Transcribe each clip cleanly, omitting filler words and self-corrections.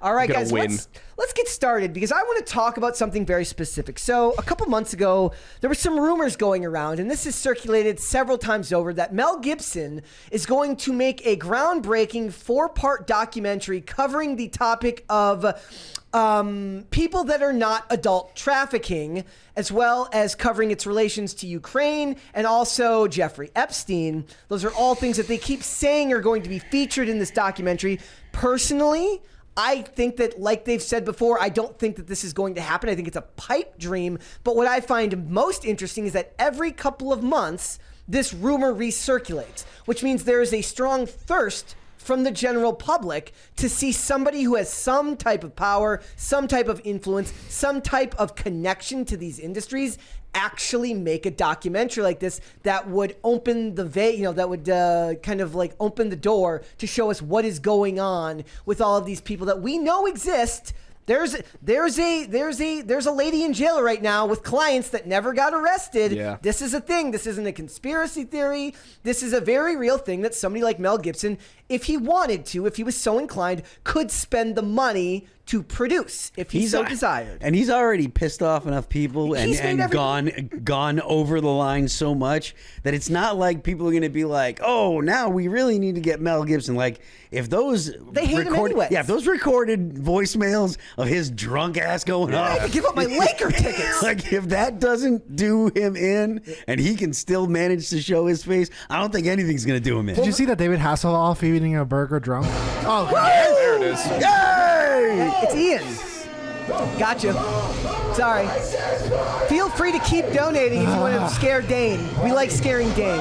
All right, gonna guys, win. let's get started because I want to talk about something very specific. So a couple months ago, there were some rumors going around, and this has circulated several times over, that Mel Gibson is going to make a groundbreaking 4-part documentary covering the topic of people that are not adult trafficking, as well as covering its relations to Ukraine and also Jeffrey Epstein. Those are all things that they keep saying are going to be featured in this documentary. Personally, I think that, like they've said before, I don't think that this is going to happen. I think it's a pipe dream. But what I find most interesting is that every couple of months, this rumor recirculates, which means there is a strong thirst from the general public to see somebody who has some type of power, some type of influence, some type of connection to these industries actually make a documentary like this that would open the that would kind of like open the door to show us what is going on with all of these people that we know exist. There's a lady in jail right now with clients that never got arrested. Yeah. This is a thing. This isn't a conspiracy theory. This is a very real thing that somebody like Mel Gibson, if he wanted to, if he was so inclined, could spend the money to produce if he so desired. And he's already pissed off enough people and gone over the line so much that it's not like people are going to be like, oh, now we really need to get Mel Gibson. Like, if those they hate him anyways. Yeah, if those recorded voicemails of his drunk ass going off. I could give up my Laker tickets. Like, if that doesn't do him in and he can still manage to show his face, I don't think anything's going to do him in. Did you see that David Hasselhoff eating a burger drunk? Oh, God. There it is. Yay! It's Ian. Gotcha. Sorry. Feel free to keep donating if you want to scare Dane. We like scaring Dane.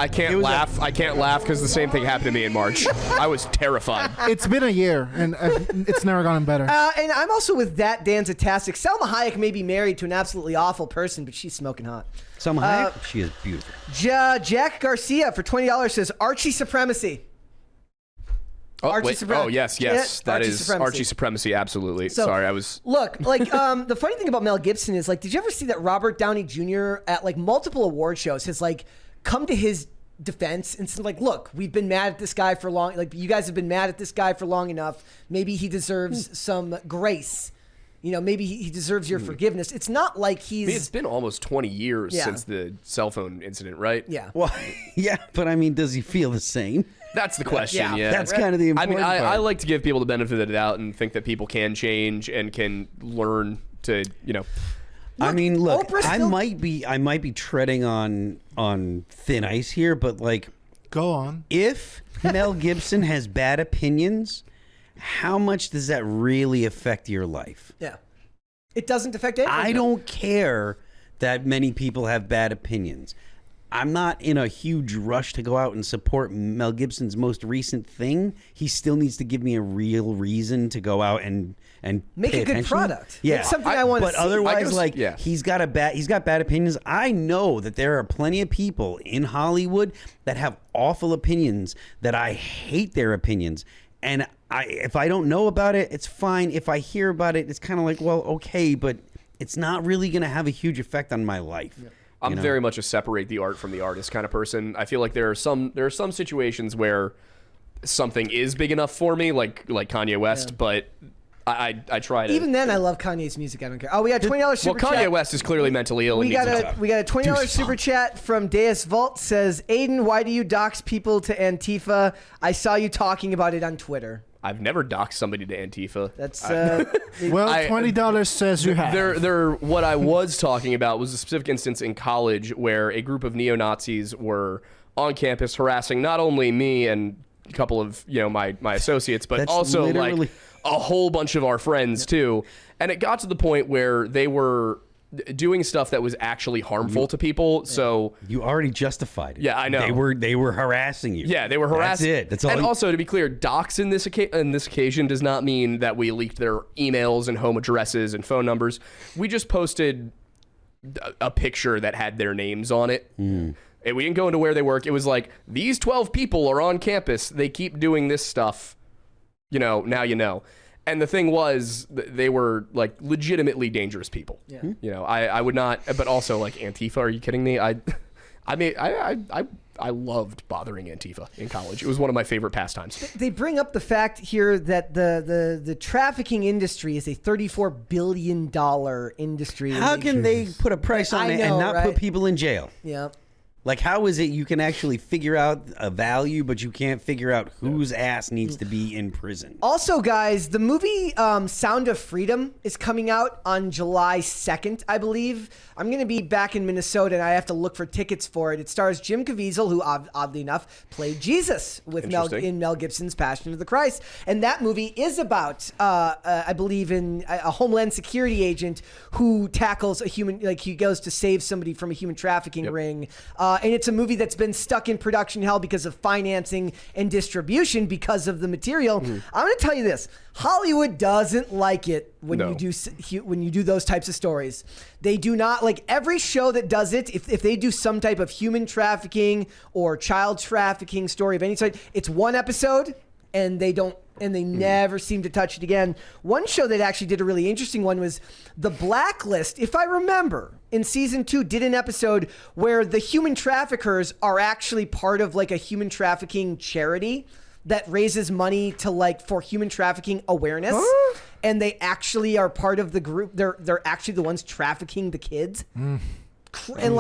I can't laugh. I can't laugh because the same thing happened to me in March. I was terrified. It's been a year, and it's never gotten better. And I'm also with that Danzatastic. Selma Hayek may be married to an absolutely awful person, but she's smoking hot. Selma Hayek? She is beautiful. Jack Garcia for $20 says Archie Supremacy. Oh, yes. Yeah, That Archie is Supremacy. Archie Supremacy, absolutely. So, sorry, I was... Look, like, the funny thing about Mel Gibson is, like, did you ever see that Robert Downey Jr. at, like, multiple award shows has, like, come to his defense and said, like, look, we've been mad at this guy for long, like, you guys have been mad at this guy for long enough. Maybe he deserves some grace. You know, maybe he deserves your forgiveness. It's not like he's... It's been almost 20 years since the cell phone incident, right? Yeah. Well, yeah, but I mean, does he feel the same? That's the question, yeah. That's kind of the important part. I like to give people the benefit of the doubt and think that people can change and can learn to, you know... I mean, look, I might be treading on thin ice here, but like, go on. If Mel Gibson has bad opinions, how much does that really affect your life? Yeah, it doesn't affect anything. I don't care that many people have bad opinions. I'm not in a huge rush to go out and support Mel Gibson's most recent thing. He still needs to give me a real reason to go out and make pay a good attention. product. Yeah, make something I want to see. But otherwise, he's got bad opinions. I know that there are plenty of people in Hollywood that have awful opinions that I hate their opinions. And if I don't know about it, it's fine. If I hear about it, it's kind of like, well, okay, but it's not really going to have a huge effect on my life. Yeah. I'm very much a separate the art from the artist kind of person. I feel like there are some situations where something is big enough for me, like Kanye West, but I try to. Even then, I love Kanye's music. I don't care. Oh, we got $20 super chat. Well, Kanye West is clearly mentally ill. We got a $20 super chat from Deus Vault. Says, Aiden, why do you dox people to Antifa? I saw you talking about it on Twitter. I've never doxed somebody to Antifa. That's well, $20 says you have. What I was talking about was a specific instance in college where a group of neo-Nazis were on campus harassing not only me and a couple of my associates, but That's also literally... like a whole bunch of our friends too. And it got to the point where they were doing stuff that was actually harmful to people. So you already justified it. Yeah, I know. They were harassing you. Yeah, they were harassing. That's it. That's all. And also, to be clear, dox in this occasion does not mean that we leaked their emails and home addresses and phone numbers. We just posted a picture that had their names on it. And we didn't go into where they work. It was like, these 12 people are on campus. They keep doing this stuff. Now you know. And the thing was, they were like legitimately dangerous people. Yeah. I would not, but also like Antifa. Are you kidding me? I I loved bothering Antifa in college. It was one of my favorite pastimes. They bring up the fact here that the trafficking industry is a $34 billion industry. How can they put a price on it and not put people in jail? Yeah. Like, how is it you can actually figure out a value, but you can't figure out whose ass needs to be in prison? Also, guys, the movie Sound of Freedom is coming out on July 2nd, I believe. I'm going to be back in Minnesota, and I have to look for tickets for it. It stars Jim Caviezel, who, oddly enough, played Jesus in Mel Gibson's Passion of the Christ. And that movie is about, I believe, a Homeland Security agent who tackles he goes to save somebody from a human trafficking ring. And it's a movie that's been stuck in production hell because of financing and distribution because of the material. I'm going to tell you this. Hollywood doesn't like it when you do those types of stories. They do not like every show that does it. If they do some type of human trafficking or child trafficking story of any sort, it's one episode and they never seem to touch it again. One show that actually did a really interesting one was The Blacklist, if I remember, in season 2 did an episode where the human traffickers are actually part of like a human trafficking charity that raises money to for human trafficking awareness. And they actually are part of the group. They're actually the ones trafficking the kids. And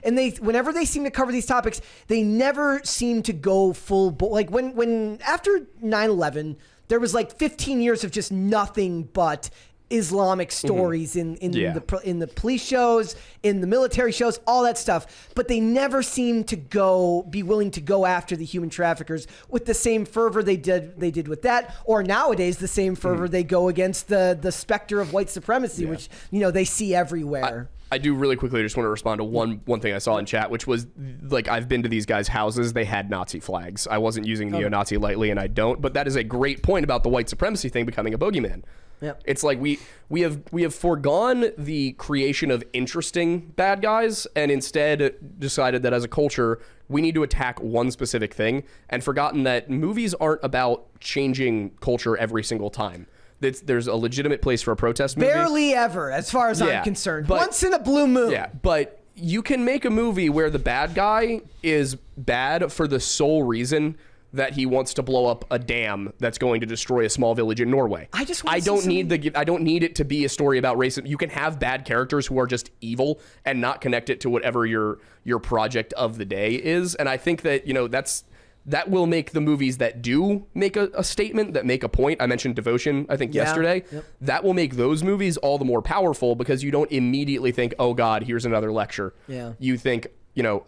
they whenever they seem to cover these topics, they never seem to go full when after 9/11 there was 15 years of just nothing but Islamic stories in the police shows, in the military shows, all that stuff. But they never seem to be willing to go after the human traffickers with the same fervor they did with that, or nowadays the same fervor they go against the specter of white supremacy, which they see everywhere. I do really quickly. I just want to respond to one thing I saw in chat, which was I've been to these guys' houses. They had Nazi flags. I wasn't using neo-Nazi lightly, and I don't. But that is a great point about the white supremacy thing becoming a boogeyman. Yep. It's like we have foregone the creation of interesting bad guys and instead decided that as a culture we need to attack one specific thing and forgotten that movies aren't about changing culture every single time. There's a legitimate place for a protest movie. Barely ever, as far as I'm concerned. Once in a blue moon. Yeah, but you can make a movie where the bad guy is bad for the sole reason that he wants to blow up a dam that's going to destroy a small village in Norway. I don't need it to be a story about racism. You can have bad characters who are just evil and not connect it to whatever your project of the day is. And I think that that will make the movies that do make a statement, that make a point. I mentioned Devotion, I think, yesterday. Yep. That will make those movies all the more powerful because you don't immediately think, oh, God, here's another lecture. Yeah. You think,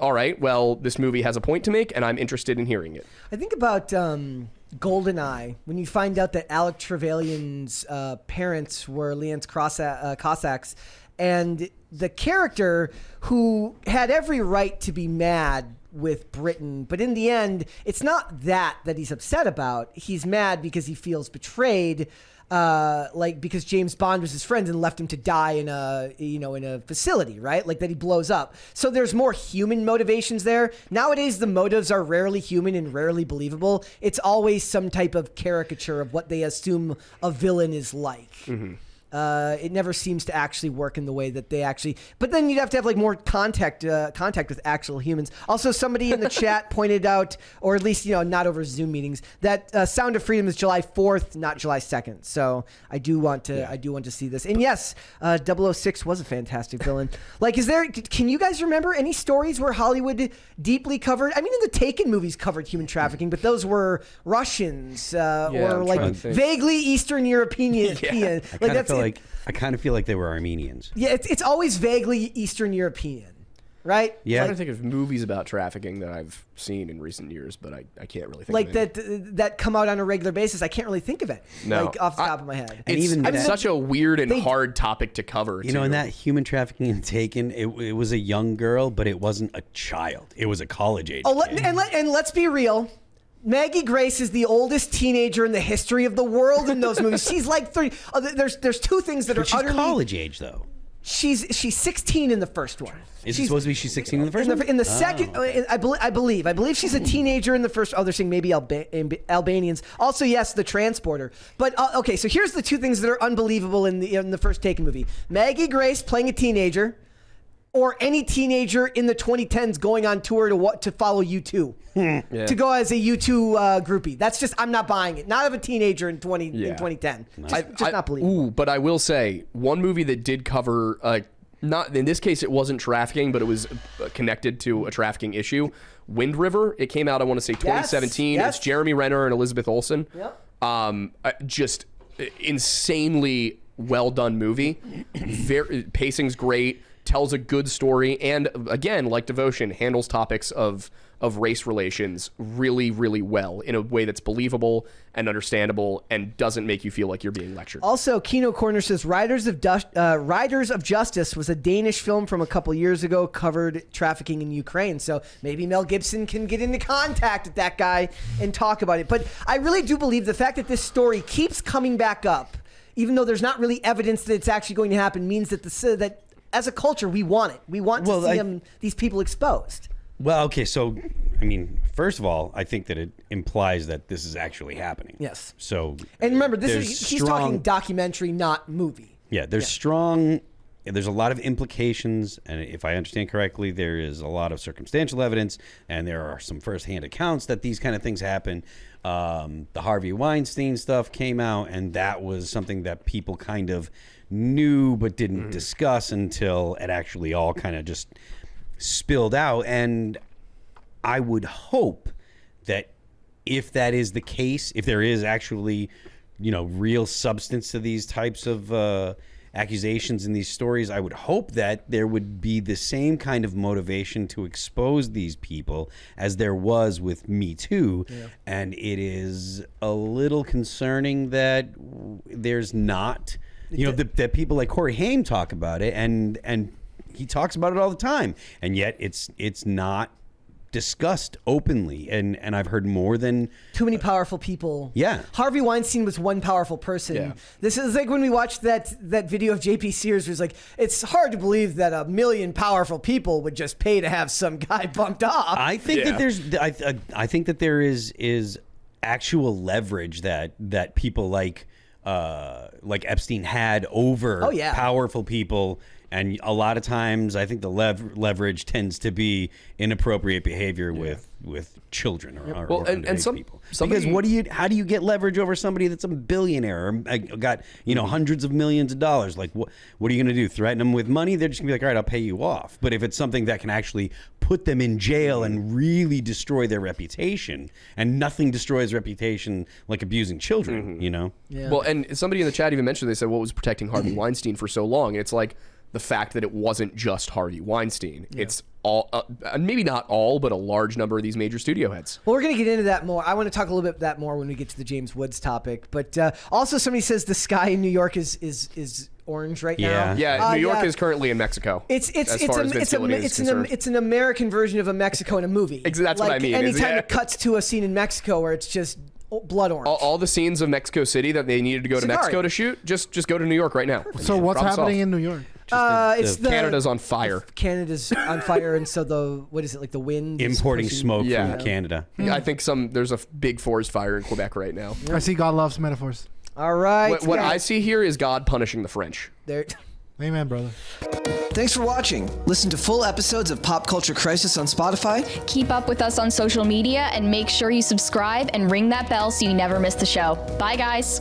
all right, well, this movie has a point to make, and I'm interested in hearing it. I think about GoldenEye, when you find out that Alec Trevelyan's parents were Leon's Cossacks, and the character who had every right to be mad with Britain, but in the end, it's not that he's upset about. He's mad because he feels betrayed, because James Bond was his friend and left him to die in a facility, right? Like that he blows up. So there's more human motivations there. Nowadays, the motives are rarely human and rarely believable. It's always some type of caricature of what they assume a villain is like. Mm-hmm. It never seems to actually work in the way that they actually. But then you'd have to have more contact with actual humans. Also, somebody in the chat pointed out, or at least not over Zoom meetings, that Sound of Freedom is July 4th, not July 2nd. So I do want to see this. And yes, 006 was a fantastic villain. Can you guys remember any stories where Hollywood deeply covered? I mean, the Taken movies covered human trafficking, but those were Russians or vaguely Eastern European. Yeah. I kind of feel like they were Armenians. Yeah, it's always vaguely Eastern European, right? Yeah. I'm trying to think of movies about trafficking that I've seen in recent years, but I can't really think of it. That come out on a regular basis. I can't really think of it. No. Off the top of my head. It's such a weird and hard topic to cover. In that human trafficking and Taken, it was a young girl, but it wasn't a child. It was a college age. And let's be real. Maggie Grace is the oldest teenager in the history of the world in those movies. She's like 30. There's two things that are she's college age though. She's 16 in the first one. Is it supposed to be she's 16 in the first one? In the second, I believe she's a teenager in the first. Oh, they're saying maybe Albanians. Also, yes, the transporter. But okay, so here's the two things that are unbelievable in the first Taken movie: Maggie Grace playing a teenager, or any teenager in the 2010s going on tour to follow U2. To go as a U2 groupie. That's just, I'm not buying it. Not of a teenager in 2010. Just not believable. But I will say, one movie that did cover, not in this case, it wasn't trafficking, but it was connected to a trafficking issue. Wind River. It came out, I want to say 2017. Yes. It's Jeremy Renner and Elizabeth Olsen. Yep. Just insanely well done movie. Pacing's great. Tells a good story, and again, like Devotion, handles topics of race relations really, really well in a way that's believable and understandable and doesn't make you feel like you're being lectured. Also, Kino Corner says Riders of Justice was a Danish film from a couple years ago, covered trafficking in Ukraine. So maybe Mel Gibson can get into contact with that guy and talk about it. But I really do believe the fact that this story keeps coming back up, even though there's not really evidence that it's actually going to happen, means that that as a culture, we want it. We want to see these people exposed. Well, okay, so, I mean, first of all, I think that it implies that this is actually happening. Yes. So, and remember, he's talking documentary, not movie. Yeah, there's a lot of implications, and if I understand correctly, there is a lot of circumstantial evidence, and there are some firsthand accounts that these kind of things happen. The Harvey Weinstein stuff came out, and that was something that people kind of knew but didn't discuss until it actually all kind of just spilled out. And I would hope that if that is the case, if there is actually, real substance to these types of accusations in these stories, I would hope that there would be the same kind of motivation to expose these people as there was with Me Too. Yeah. And it is a little concerning that there's not, that people like Corey Haim talk about it, and he talks about it all the time, and yet it's not discussed openly, and I've heard more than too many powerful people. Yeah, Harvey Weinstein was one powerful person. Yeah. This is like when we watched that video of JP Sears, was like, it's hard to believe that 1 million powerful people would just pay to have some guy bumped off. I think that I think that there is actual leverage that people like Epstein had over powerful people. And a lot of times, I think the leverage tends to be inappropriate behavior with children or underage people. Because how do you get leverage over somebody that's a billionaire or got hundreds of millions of dollars? Like what are you going to do? Threaten them with money? They're just going to be like, all right, I'll pay you off. But if it's something that can actually put them in jail and really destroy their reputation, and nothing destroys reputation like abusing children, Yeah. Well, and somebody in the chat even mentioned, they said, what was protecting Harvey Weinstein for so long? And it's like, the fact that it wasn't just Harvey Weinstein. Yeah. It's all, maybe not all, but a large number of these major studio heads. Well, we're going to get into that more. I want to talk a little bit that more when we get to the James Woods topic. But also somebody says the sky in New York is orange right now. Yeah, New York is currently in Mexico. It's an American version of a Mexico in a movie. That's what I mean. Anytime it cuts to a scene in Mexico where it's just blood orange. All the scenes of Mexico City that they needed to go to Mexico to shoot, just go to New York right now. So what's happening in New York? Canada's on fire. Canada's on fire, and so the wind importing smoke from Canada. I think there's a big forest fire in Quebec right now. I see God loves metaphors. All right. What I see here is God punishing the French. Amen, brother. Thanks for watching. Listen to full episodes of Pop Culture Crisis on Spotify. Keep up with us on social media and make sure you subscribe and ring that bell so you never miss the show. Bye, guys.